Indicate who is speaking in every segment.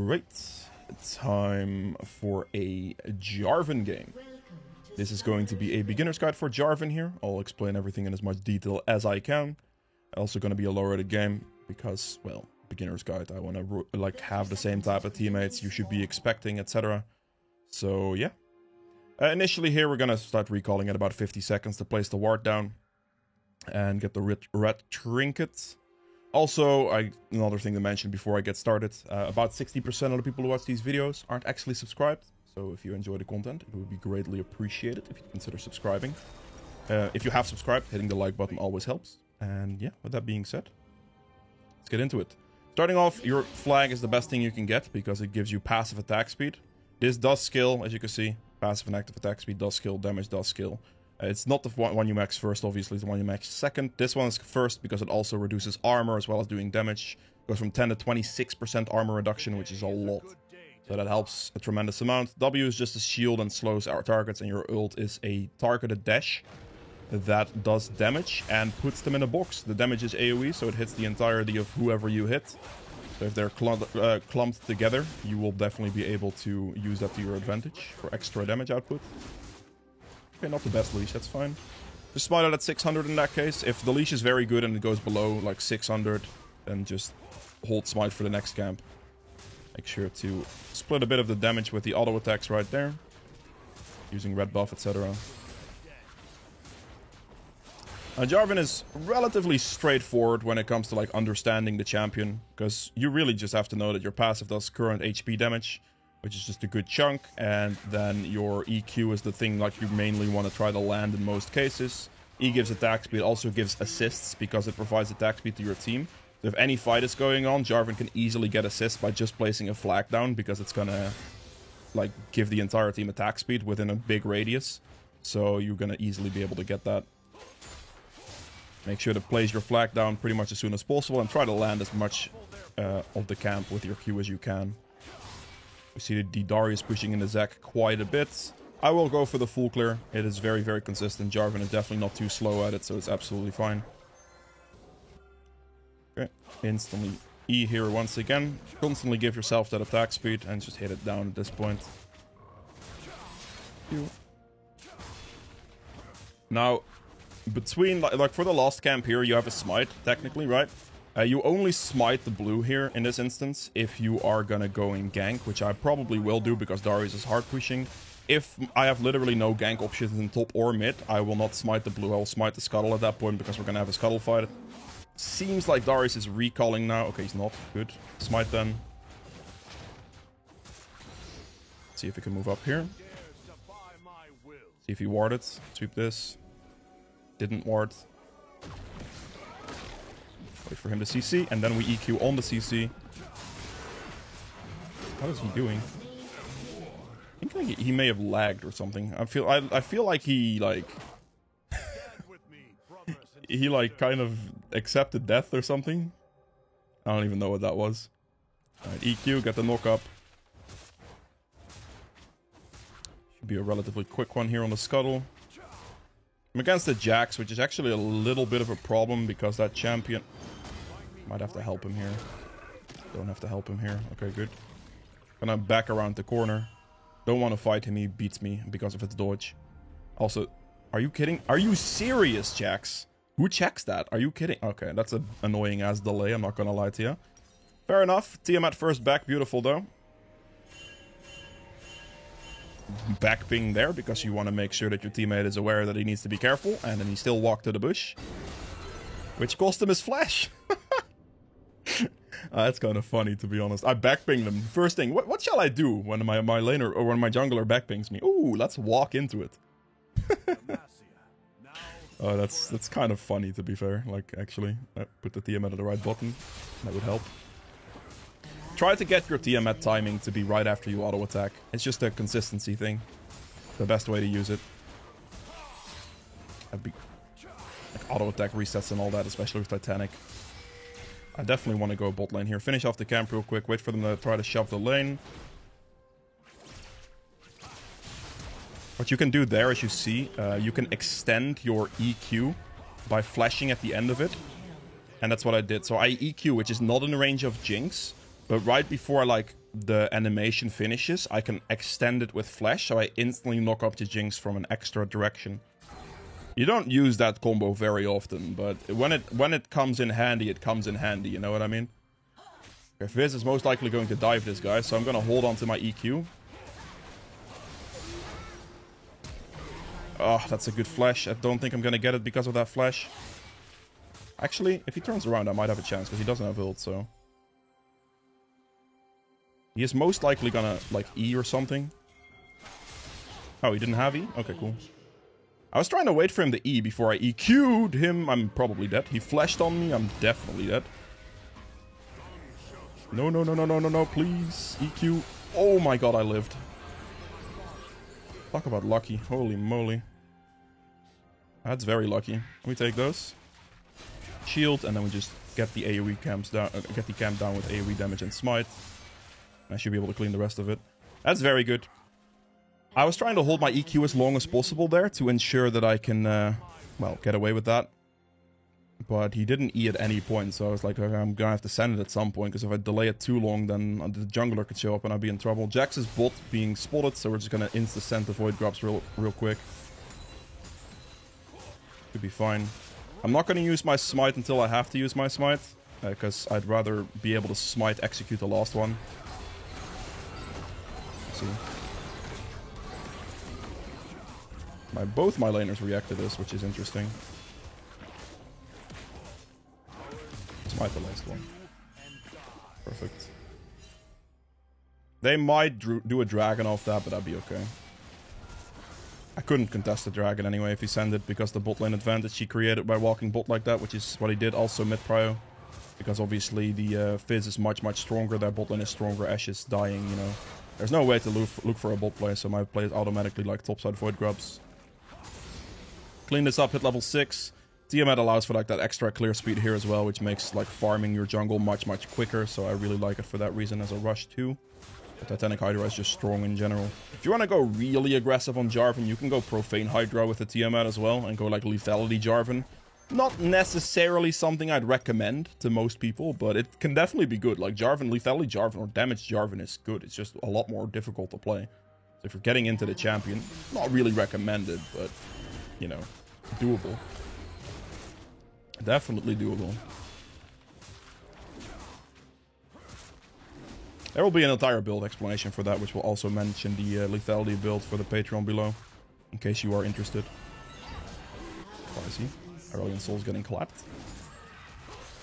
Speaker 1: Alright, time for a Jarvan game. This is going to be a beginner's guide for Jarvan here. I'll explain everything in as much detail as I can. Also going to be a low-rated game because, well, beginner's guide. I want to have the same type of teammates you should be expecting, etc. So yeah. Initially here we're going to start recalling at about 50 seconds to place the ward down and get the red trinket. Also, another thing to mention before I get started, about 60% of the people who watch these videos aren't actually subscribed. So if you enjoy the content, it would be greatly appreciated if you consider subscribing. If you have subscribed, hitting the like button always helps. And yeah, with that being said, let's get into it. Starting off, your flag is the best thing you can get because it gives you passive attack speed. This does skill, as you can see. Passive and active attack speed does skill, damage does skill. It's not the one you max first, obviously, it's the one you max second. This one is first because it also reduces armor as well as doing damage. Goes from 10 to 26% armor reduction, which is a lot. So that helps a tremendous amount. W is just a shield and slows our targets, and your ult is a targeted dash that does damage and puts them in a box. The damage is AoE, so it hits the entirety of whoever you hit. So if they're clumped together, you will definitely be able to use that to your advantage for extra damage output. Okay, not the best leash, that's fine. Just smite it at 600 in that case. If the leash is very good and it goes below like 600, then just hold smite for the next camp. Make sure to split a bit of the damage with the auto attacks right there. Using red buff, etc. Jarvan is relatively straightforward when it comes to like understanding the champion. Because you really just have to know that your passive does current HP damage, which is just a good chunk, and then your EQ is the thing like you mainly want to try to land in most cases. E gives attack speed, also gives assists because it provides attack speed to your team. So if any fight is going on, Jarvan can easily get assists by just placing a flag down because it's gonna like give the entire team attack speed within a big radius. So you're gonna easily be able to get that. Make sure to place your flag down pretty much as soon as possible and try to land as much of the camp with your Q as you can. We see the Darius pushing in the Zac quite a bit. I will go for the full clear. It is very, very consistent. Jarvan is definitely not too slow at it, so it's absolutely fine. Okay, instantly E here once again. Constantly give yourself that attack speed and just hit it down at this point. Now, between, like for the last camp here, you have a smite, technically, right? You only smite the blue here in this instance if you are gonna go in gank, which I probably will do because Darius is hard pushing. If I have literally no gank options in top or mid, I will not smite the blue. I will smite the scuttle at that point because we're gonna have a scuttle fight. Seems like Darius is recalling now. Okay, he's not. Good. Smite then. See if we can move up here. See if he warded. Sweep this. Didn't ward. Wait for him to CC, and then we EQ on the CC. How is he doing? I think he may have lagged or something. I feel like he like he like kind of accepted death or something. I don't even know what that was. Alright, EQ, get the knock up. Should be a relatively quick one here on the scuttle. I'm against the Jax, which is actually a little bit of a problem because that champion... Might have to help him here. Don't have to help him here. Okay, good. Gonna back around the corner. Don't want to fight him, he beats me because of its dodge. Also, are you kidding? Are you serious, Jax? Who checks that? Are you kidding? Okay, that's an annoying ass delay, I'm not gonna lie to you. Fair enough. Tiamat first back, beautiful though. Back ping there because you want to make sure that your teammate is aware that he needs to be careful, and then he still walked to the bush. Which cost him his flash. That's kind of funny, to be honest. I backpinged him. First thing, what shall I do when my laner or when my jungler backpings me? Ooh, let's walk into it. Oh, that's kind of funny, to be fair. Like, actually, put the Tiamat at the right button. That would help. Try to get your Tiamat timing to be right after you auto attack. It's just a consistency thing. The best way to use it. Like auto attack resets and all that, especially with Titanic. I definitely want to go bot lane here. Finish off the camp real quick. Wait for them to try to shove the lane. What you can do there, as you see, you can extend your EQ by flashing at the end of it. And that's what I did. So I EQ, which is not in the range of Jinx, But right before like the animation finishes, I can extend it with Flash, so I instantly knock up the Jinx from an extra direction. You don't use that combo very often, but when it comes in handy, it comes in handy, you know what I mean? Okay, Fizz is most likely going to dive this guy, so I'm gonna hold on to my EQ. Oh, that's a good flash. I don't think I'm gonna get it because of that flash. Actually, if he turns around, I might have a chance, because he doesn't have ult, so... He is most likely gonna, like, E or something. Oh, he didn't have E? Okay, cool. I was trying to wait for him to E before I EQ'd him. I'm probably dead. He flashed on me. I'm definitely dead. No, no, no, no, no, no, no, please. EQ. Oh my god, I lived. Talk about lucky. Holy moly. That's very lucky. Can we take those? Shield, and then we just get the AoE camps down, get the camp down with AoE damage and smite. I should be able to clean the rest of it. That's very good. I was trying to hold my EQ as long as possible there to ensure that I can, well, get away with that. But he didn't E at any point, so I was like, okay, I'm gonna have to send it at some point, because if I delay it too long, then the jungler could show up and I'd be in trouble. Jax's bot being spotted, so we're just gonna insta-send the Void Grubs real quick. Should be fine. I'm not gonna use my smite until I have to use my smite, because I'd rather be able to smite execute the last one. Let's see. Both my laners react to this, which is interesting. Smite the last one. Perfect. They might do a dragon off that, but that'd be okay. I couldn't contest the dragon anyway if he sent it, because the bot lane advantage he created by walking bot like that, which is what he did also mid-prio. Because obviously the Fizz is much, much stronger, their bot lane is stronger, Ashe is dying, you know. There's no way to look for a bot play, so my play is automatically like topside Void Grubs. Clean this up, hit level 6. Tiamat allows for like that extra clear speed here as well, which makes like farming your jungle much, much quicker, so I really like it for that reason as a rush too. The Titanic Hydra is just strong in general. If you want to go really aggressive on Jarvan, you can go Profane Hydra with the Tiamat as well, and go like Lethality Jarvan. Not necessarily something I'd recommend to most people, but it can definitely be good. Like Jarvan, Lethality Jarvan or Damage Jarvan is good. It's just a lot more difficult to play. So if you're getting into the champion, not really recommended, but, you know, doable. Definitely doable. There will be an entire build explanation for that, which will also mention the lethality build for the Patreon below, in case you are interested. Oh, I see. Aurelion Sol's getting clapped.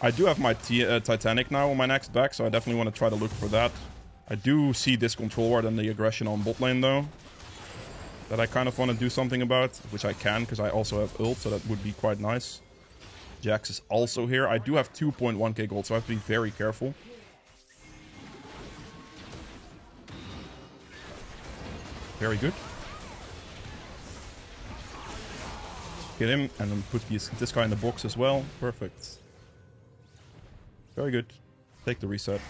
Speaker 1: I do have my Titanic now on my next back, so I definitely want to try to look for that. I do see this control ward and the aggression on bot lane though, that I kind of want to do something about, which I can, because I also have ult, so that would be quite nice. Jax is also here. I do have 2.1k gold, so I have to be very careful. Very good. Get him, and then put this guy in the box as well. Perfect. Very good. Take the reset.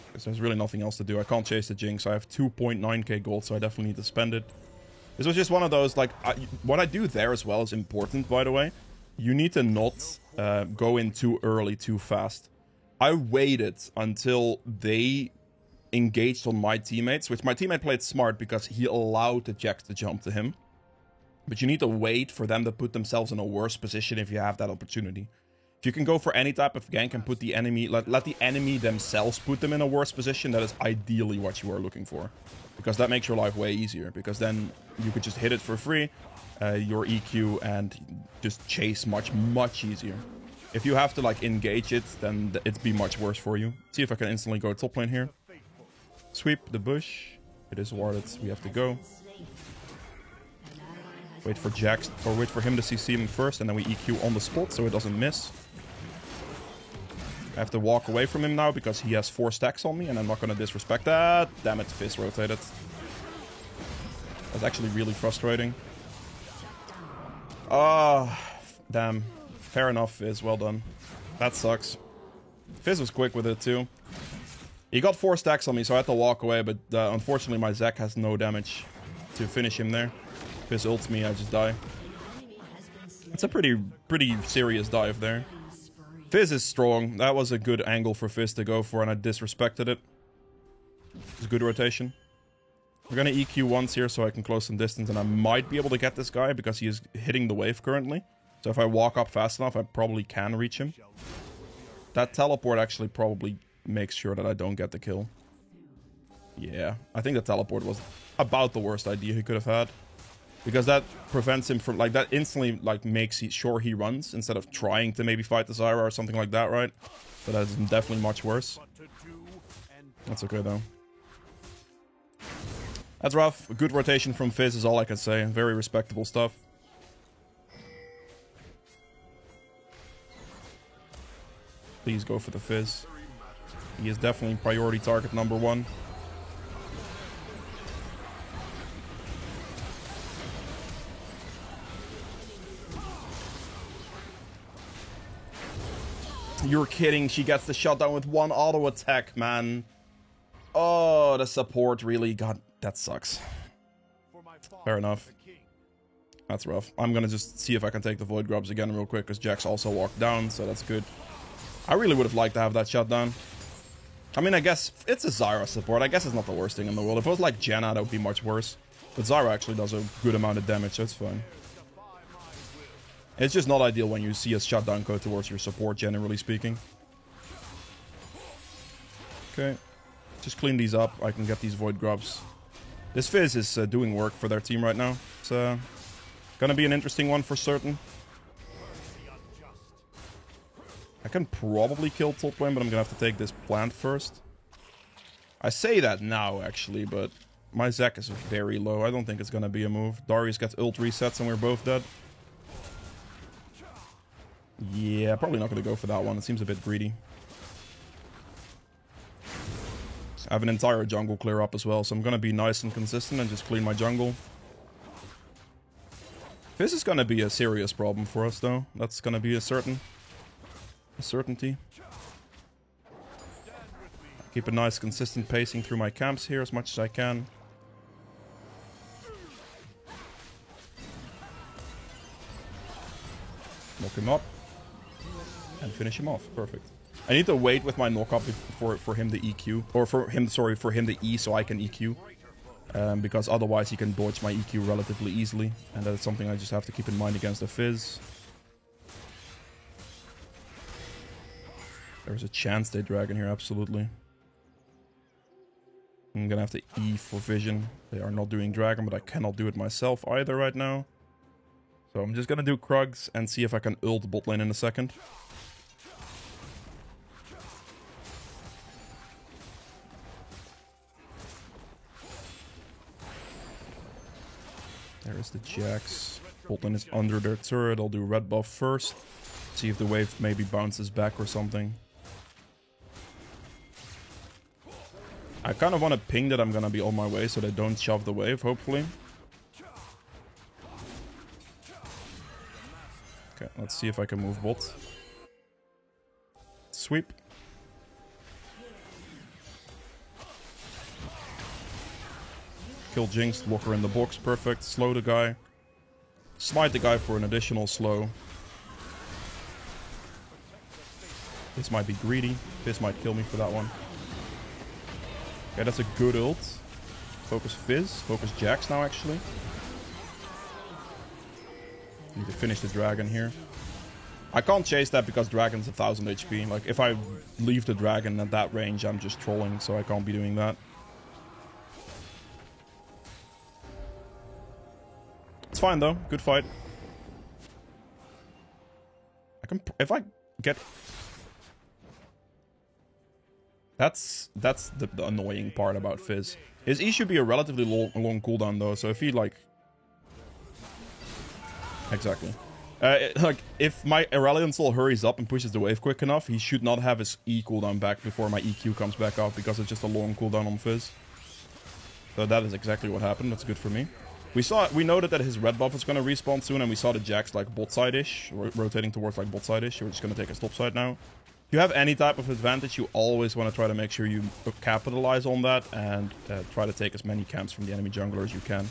Speaker 1: Because there's really nothing else to do. I can't chase the Jinx. I have 2.9k gold, so I definitely need to spend it. This was just one of those, like, what I do there as well is important, by the way. You need to not go in too early, too fast. I waited until they engaged on my teammates, which my teammate played smart because he allowed the Jax to jump to him. But you need to wait for them to put themselves in a worse position if you have that opportunity. If you can go for any type of gank and put the enemy, let the enemy themselves put them in a worse position, that is ideally what you are looking for. Because that makes your life way easier. Because then you could just hit it for free, your EQ, and just chase much, much easier. If you have to like engage it, then it'd be much worse for you. See if I can instantly go top lane here. Sweep the bush. It is warded. We have to go. Wait for Jax, or wait for him to CC him first, and then we EQ on the spot so it doesn't miss. I have to walk away from him now because he has 4 stacks on me, and I'm not going to disrespect that. Damn it, Fizz rotated. That's actually really frustrating. Ah, damn. Fair enough, Fizz. Well done. That sucks. Fizz was quick with it too. He got 4 stacks on me, so I had to walk away, but unfortunately my Zac has no damage to finish him there. Fizz ults me, I just die. It's a pretty serious dive there. Fizz is strong. That was a good angle for Fizz to go for, and I disrespected it. It's a good rotation. We're gonna EQ once here so I can close some distance, and I might be able to get this guy because he is hitting the wave currently. So if I walk up fast enough, I probably can reach him. That teleport actually probably makes sure that I don't get the kill. Yeah, I think the teleport was about the worst idea he could have had. Because that prevents him from, like, that instantly, like, makes sure he runs instead of trying to maybe fight the Zyra or something like that, right? But that is definitely much worse. That's okay, though. That's rough. A good rotation from Fizz is all I can say. Very respectable stuff. Please go for the Fizz. He is definitely priority target number 1. You're kidding. She gets the shutdown with 1 auto attack, man. Oh, the support really got... That sucks. Fair enough. That's rough. I'm gonna just see if I can take the Void Grubs again real quick, because Jax also walked down, so that's good. I really would have liked to have that shutdown. I mean, I guess it's a Zyra support. I guess it's not the worst thing in the world. If it was like Janna, that would be much worse. But Zyra actually does a good amount of damage, so it's fine. It's just not ideal when you see a shutdown go towards your support, generally speaking. Okay. Just clean these up. I can get these Void Grubs. This Fizz is doing work for their team right now. It's gonna be an interesting one for certain. I can probably kill top lane, but I'm gonna have to take this plant first. I say that now, actually, but my Zac is very low. I don't think it's gonna be a move. Darius gets ult resets and we're both dead. Yeah, probably not gonna go for that one. It seems a bit greedy. I have an entire jungle clear up as well, so I'm gonna be nice and consistent and just clean my jungle. This is gonna be a serious problem for us, though. That's gonna be a certainty. Keep a nice consistent pacing through my camps here as much as I can. Knock him up. And finish him off. Perfect. I need to wait with my knock up for him to EQ. Or for him to E so I can EQ. Because otherwise he can dodge my EQ relatively easily. And that is something I just have to keep in mind against the Fizz. There's a chance they Dragon here, absolutely. I'm gonna have to E for vision. They are not doing Dragon, but I cannot do it myself either right now. So I'm just gonna do Krugs and see if I can ult bot lane in a second. There is the Jax. Bot lane is under their turret. I'll do red buff first. See if the wave maybe bounces back or something. I kind of want to ping that I'm gonna be on my way so they don't shove the wave, hopefully. Okay, let's see if I can move bot. Sweep. Kill Jinx, lock her in the box, perfect. Slow the guy. Smite the guy for an additional slow. This might be greedy. This might kill me for that one. Okay, that's a good ult. Focus Fizz. Focus Jax now, actually. Need to finish the dragon here. I can't chase that because dragon's 1000 HP. Like, if I leave the dragon at that range, I'm just trolling, so I can't be doing that. It's fine, though. Good fight. I can... If I get... That's the annoying part about Fizz. His E should be a relatively long cooldown, though, so if he, like... Exactly. Like, if my Aurelion Sol hurries up and pushes the wave quick enough, he should not have his E cooldown back before my EQ comes back up, because it's just a long cooldown on Fizz. So that is exactly what happened. That's good for me. We noted that his red buff is going to respawn soon, and we saw the Jax, like, bot side-ish, rotating towards, like, bot side-ish. We're just going to take a top side now. If you have any type of advantage, you always want to try to make sure you capitalize on that and try to take as many camps from the enemy jungler as you can.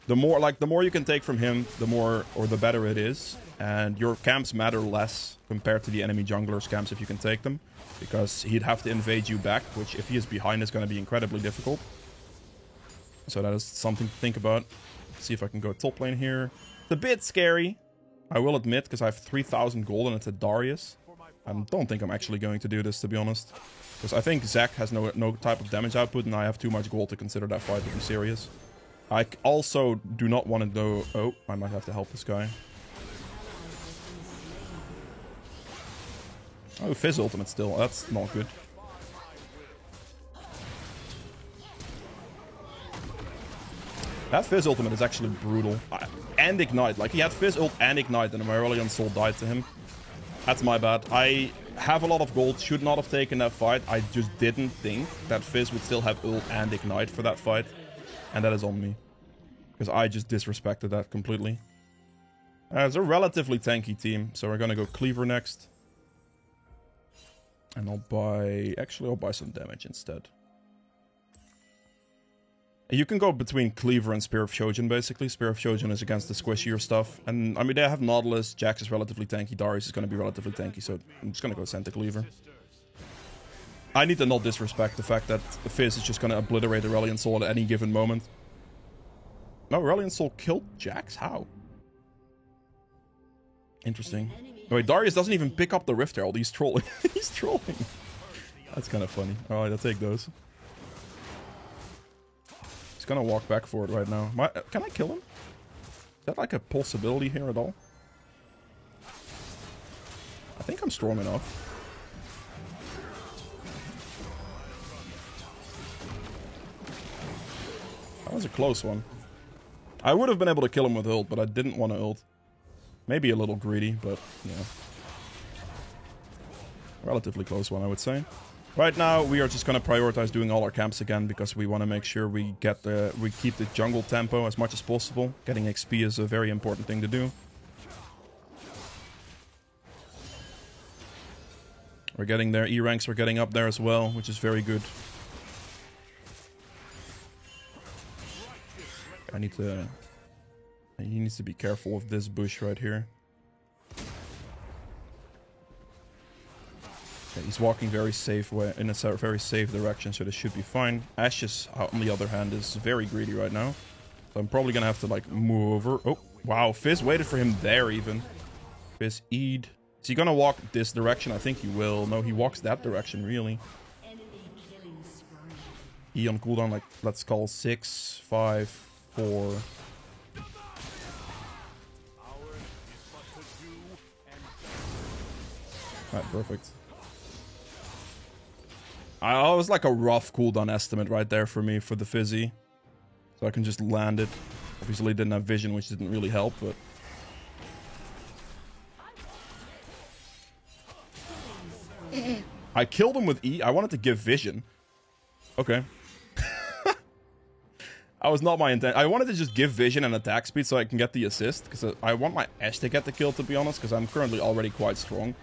Speaker 1: The more you can take from him, the more or the better it is. And your camps matter less compared to the enemy jungler's camps if you can take them. Because he'd have to invade you back, which if he is behind is going to be incredibly difficult. So that is something to think about. Let's see if I can go top lane here. It's a bit scary, I will admit, because I have 3,000 gold and it's a Darius. I don't think I'm actually going to do this, to be honest. Because I think Zac has no type of damage output, and I have too much gold to consider that fight to be serious. I also do not want to go... Oh, I might have to help this guy. Oh, Fizz ultimate still. That's not good. That Fizz ultimate is actually brutal. And Ignite. Like, he had Fizz ult and Ignite, and my Aurelion Sol died to him. That's my bad. I have a lot of gold. Should not have taken that fight. I just didn't think that Fizz would still have ult and Ignite for that fight. And that is on me. Because I just disrespected that completely. It's a relatively tanky team. So we're going to go Cleaver next. And I'll buy... Actually, I'll buy some damage instead. You can go between Cleaver and Spear of Shojin, basically. Spear of Shojin is against the squishier stuff. And, I mean, they have Nautilus. Jax is relatively tanky. Darius is going to be relatively tanky. So I'm just going to go Santa Cleaver. I need to not disrespect the fact that Fizz is just going to obliterate Aurelion Sol at any given moment. No, Aurelion Sol killed Jax? How? Interesting. Oh, wait, Darius doesn't even pick up the Rift Herald. He's trolling. He's trolling. That's kind of funny. Alright, I'll take those. He's gonna walk back for it right now. Can I kill him? Is that like a possibility here at all? I think I'm strong enough. That was a close one. I would have been able to kill him with ult, but I didn't want to ult. Maybe a little greedy, but yeah. Relatively close one, I would say. Right now, we are just going to prioritize doing all our camps again because we want to make sure we keep the jungle tempo as much as possible. Getting XP is a very important thing to do. We're getting there. E ranks are getting up there as well, which is very good. He needs to be careful of this bush right here. Okay, he's walking very safe way in a very safe direction, so this should be fine. Ashes, on the other hand, is very greedy right now. So I'm probably gonna have to like move over. Oh, wow, Fizz waited for him there even. Fizz Eid. Is he gonna walk this direction? I think he will. No, he walks that direction, really. E on cooldown, like, let's call 6, 5, 4... Alright, perfect. I was like a rough cooldown estimate right there for me for the Fizzy. So I can just land it. Obviously didn't have vision, which didn't really help, but... I killed him with E. I wanted to give vision. Okay. That was not my intent. I wanted to just give vision and attack speed so I can get the assist. Because I want my Ashe to get the kill, to be honest. Because I'm currently already quite strong.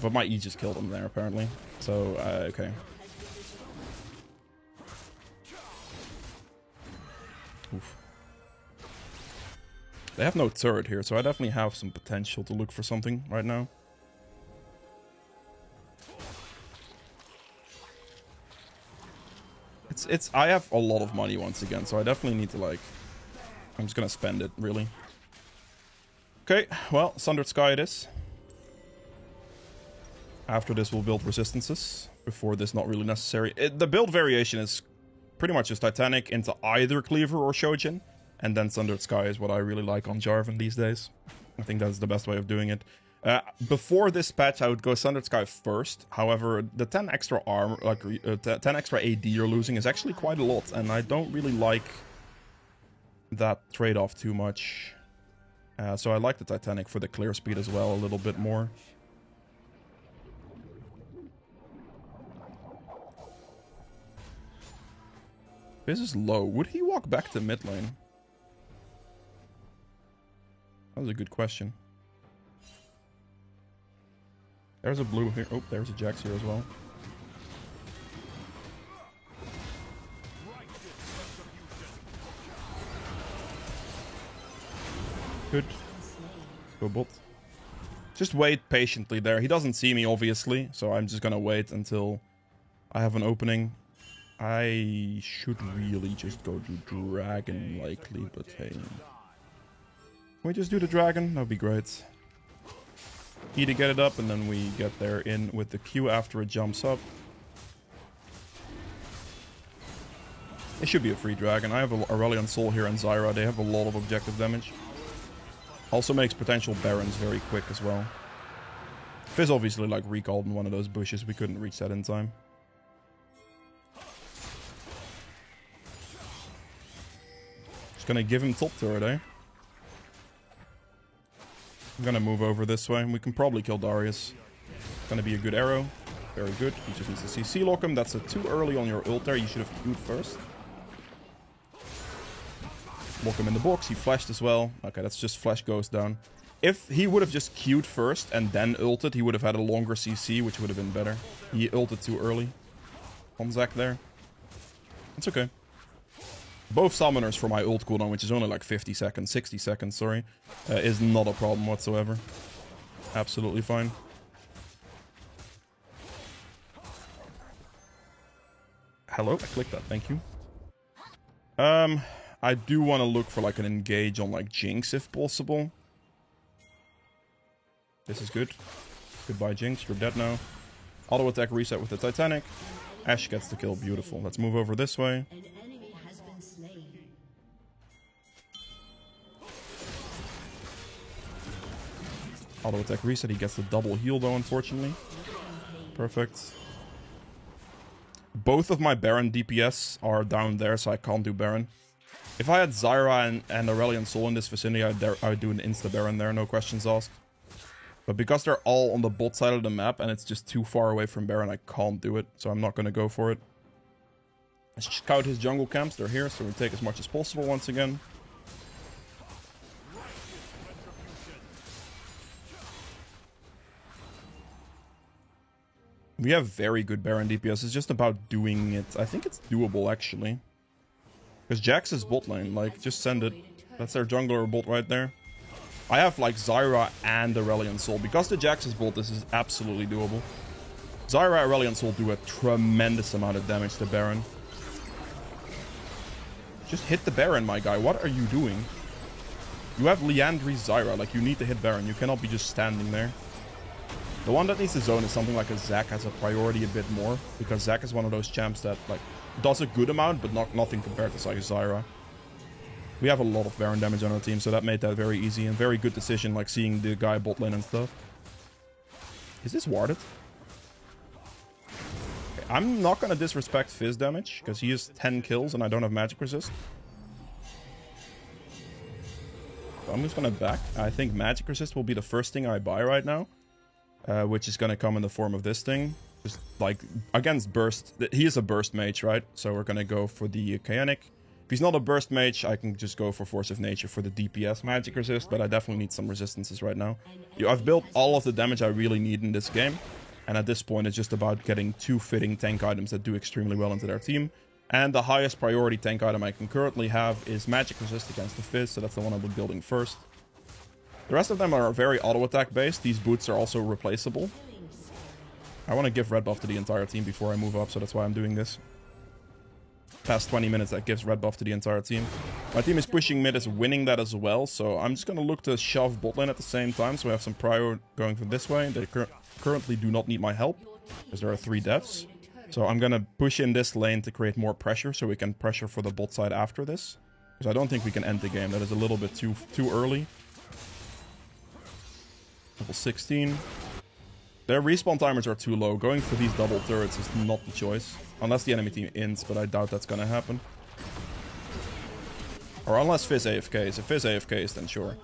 Speaker 1: But my E just killed him there, apparently. So, okay. Oof. They have no turret here, so I definitely have some potential to look for something right now. I have a lot of money once again, so I definitely need to, like... I'm just gonna spend it, really. Okay, well, Sundered Sky it is. After this, we'll build resistances. Before this, not really necessary. The build variation is pretty much just Titanic into either Cleaver or Shojin. And then Sundered Sky is what I really like on Jarvan these days. I think that's the best way of doing it. Before this patch, I would go Sundered Sky first. However, the 10 extra armor, like 10 extra AD you're losing is actually quite a lot. And I don't really like that trade-off too much. So I like the Titanic for the clear speed as well a little bit more. This is low. Would he walk back to mid lane? That was a good question. There's a blue here. Oh, there's a Jax here as well. Good. Go bot. Just wait patiently there. He doesn't see me, obviously, so I'm just gonna wait until I have an opening. I should really just go to dragon, likely, but hey. Can we just do the dragon? That'd be great. E to get it up, and then we get there in with the Q after it jumps up. It should be a free dragon. I have Aurelion Sol here and Zyra. They have a lot of objective damage. Also makes potential barons very quick as well. Fizz obviously like recalled in one of those bushes. We couldn't reach that in time. Just gonna give him top turret, eh? I'm gonna move over this way. We can probably kill Darius. Gonna be a good arrow. Very good. He just needs to CC lock him. That's too early on your ult there. You should have queued first. Lock him in the box. He flashed as well. Okay, that's just flash goes down. If he would have just queued first and then ulted, he would have had a longer CC, which would have been better. He ulted too early on Zac there. It's okay. Both summoners for my ult cooldown, which is only like 50 seconds, 60 seconds, sorry, is not a problem whatsoever. Absolutely fine. Hello? I clicked that, thank you. I do want to look for like an engage on like Jinx if possible. This is good. Goodbye Jinx, you're dead now. Auto attack reset with the Titanic. Ashe gets the kill, beautiful. Let's move over this way. Auto attack reset, he gets the double heal though, unfortunately. Perfect. Both of my Baron DPS are down there, so I can't do Baron. If I had Zyra and Aurelion Sol in this vicinity, I would do an insta-Baron there, no questions asked. But because they're all on the bot side of the map and it's just too far away from Baron, I can't do it. So I'm not going to go for it. Let's scout his jungle camps. They're here, so we take as much as possible once again. We have very good Baron DPS. It's just about doing it. I think it's doable, actually. Because Jax is bot lane. Like, just send it. That's their jungler bot right there. I have, like, Zyra and Aurelion Sol. Because the Jax is bot, this is absolutely doable. Zyra and Aurelion Sol do a tremendous amount of damage to Baron. Just hit the Baron, my guy. What are you doing? You have Liandry's Zyra. Like, you need to hit Baron. You cannot be just standing there. The one that needs to zone is something like a Zac has a priority a bit more. Because Zac is one of those champs that, like, does a good amount, but nothing compared to, like, Zyra. We have a lot of Baron damage on our team, so that made that very easy. And very good decision, like, seeing the guy bot lane and stuff. Is this warded? Okay, I'm not gonna disrespect Fizz damage, because he has 10 kills and I don't have magic resist. So I'm just gonna back. I think magic resist will be the first thing I buy right now. Which is gonna come in the form of this thing. Just like against burst. He is a burst mage, right? So we're gonna go for the Chaonic. If he's not a burst mage, I can just go for Force of Nature for the DPS magic resist, but I definitely need some resistances right now. I've built all of the damage I really need in this game, and at this point it's just about getting 2 fitting tank items that do extremely well into their team. And the highest priority tank item I can currently have is magic resist against the Fizz, so that's the one I'll be building first. The rest of them are very auto-attack based. These boots are also replaceable. I want to give red buff to the entire team before I move up, so that's why I'm doing this. Past 20 minutes, that gives red buff to the entire team. My team is pushing mid, is winning that as well, so I'm just going to look to shove bot lane at the same time, so we have some prio going from this way. They currently do not need my help, because there are 3 deaths. So I'm going to push in this lane to create more pressure, so we can pressure for the bot side after this. Because I don't think we can end the game. That is a little bit too early. Level 16. Their respawn timers are too low. Going for these double turrets is not the choice. Unless the enemy team ints, but I doubt that's gonna happen. Or unless Fizz AFKs. If Fizz AFKs, then sure.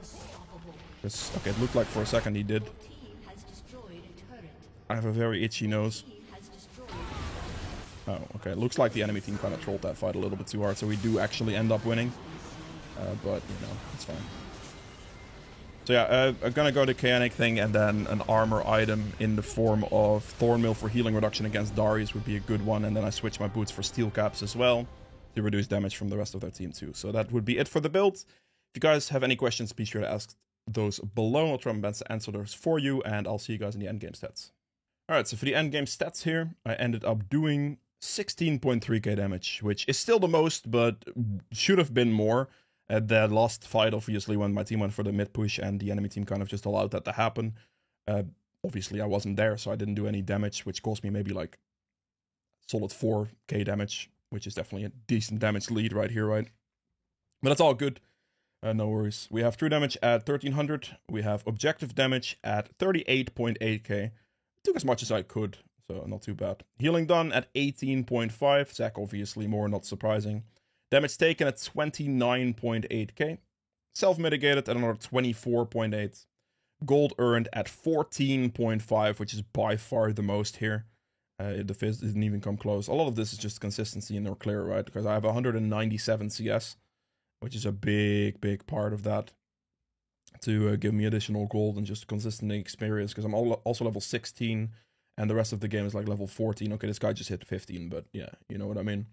Speaker 1: Because, okay, it looked like for a second he did. I have a very itchy nose. Oh, okay. It looks like the enemy team kind of trolled that fight a little bit too hard, so we do actually end up winning. But, you know, it's fine. So yeah, I'm gonna go to Chaonic thing, and then an armor item in the form of Thornmail for healing reduction against Darius would be a good one, and then I switch my boots for steel caps as well to reduce damage from the rest of their team too. So that would be it for the build. If you guys have any questions, be sure to ask those below. I'll try my best to answer those for you, and I'll see you guys in the endgame stats. Alright, so for the endgame stats here, I ended up doing 16.3k damage, which is still the most, but should have been more. At the last fight, obviously, when my team went for the mid push and the enemy team kind of just allowed that to happen. Obviously, I wasn't there, so I didn't do any damage, which cost me maybe like solid 4k damage, which is definitely a decent damage lead right here, right? But that's all good. No worries. We have true damage at 1300. We have objective damage at 38.8k. Took as much as I could, so not too bad. Healing done at 18.5. Zac obviously more, not surprising. Damage taken at 29.8k. Self-mitigated at another 24.8. Gold earned at 14.5, which is by far the most here. The Fizz didn't even come close. A lot of this is just consistency in their clear, right? Because I have 197 CS, which is a big part of that. To give me additional gold and just consistent experience, because I'm also level 16 and the rest of the game is like level 14. Okay, this guy just hit 15, but yeah, you know what I mean.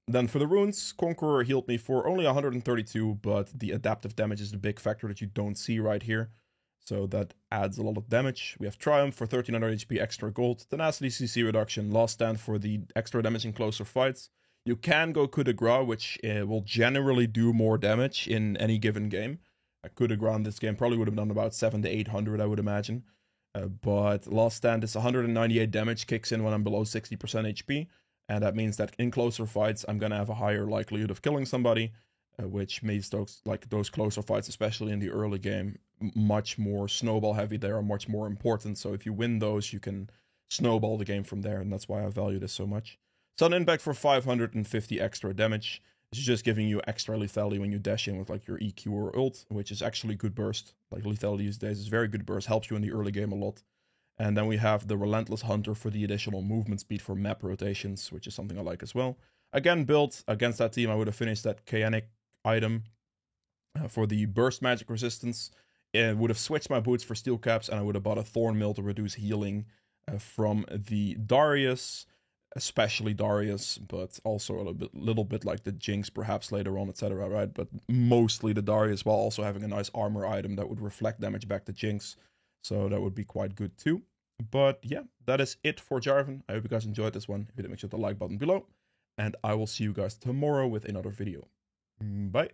Speaker 1: Then for the runes, Conqueror healed me for only 132, but the adaptive damage is the big factor that you don't see right here. So that adds a lot of damage. We have Triumph for 1300 HP extra gold, Tenacity CC reduction, Last Stand for the extra damage in closer fights. You can go Coup de Grace, which will generally do more damage in any given game. A Coup de Grace in this game probably would have done about 700 to 800, I would imagine. But Last Stand is 198 damage, kicks in when I'm below 60% HP. And that means that in closer fights, I'm going to have a higher likelihood of killing somebody. Which makes those closer fights, especially in the early game, much more snowball heavy. They are much more important. So if you win those, you can snowball the game from there. And that's why I value this so much. Sudden Impact for 550 extra damage. This is just giving you extra lethality when you dash in with like your EQ or ult, which is actually good burst. Like lethality these days is very good burst, helps you in the early game a lot. And then we have the Relentless Hunter for the additional movement speed for map rotations, which is something I like as well. Again, built against that team, I would have finished that Chaotic item for the burst magic resistance. It would have switched my boots for steel caps, and I would have bought a Thorn Mill to reduce healing from the Darius. Especially Darius, but also a little bit like the Jinx perhaps later on, etc., right? But mostly the Darius, while also having a nice armor item that would reflect damage back to Jinx. So that would be quite good too. But yeah, that is it for Jarvan. I hope you guys enjoyed this one. If you did, make sure to like the like button below. And I will see you guys tomorrow with another video. Bye.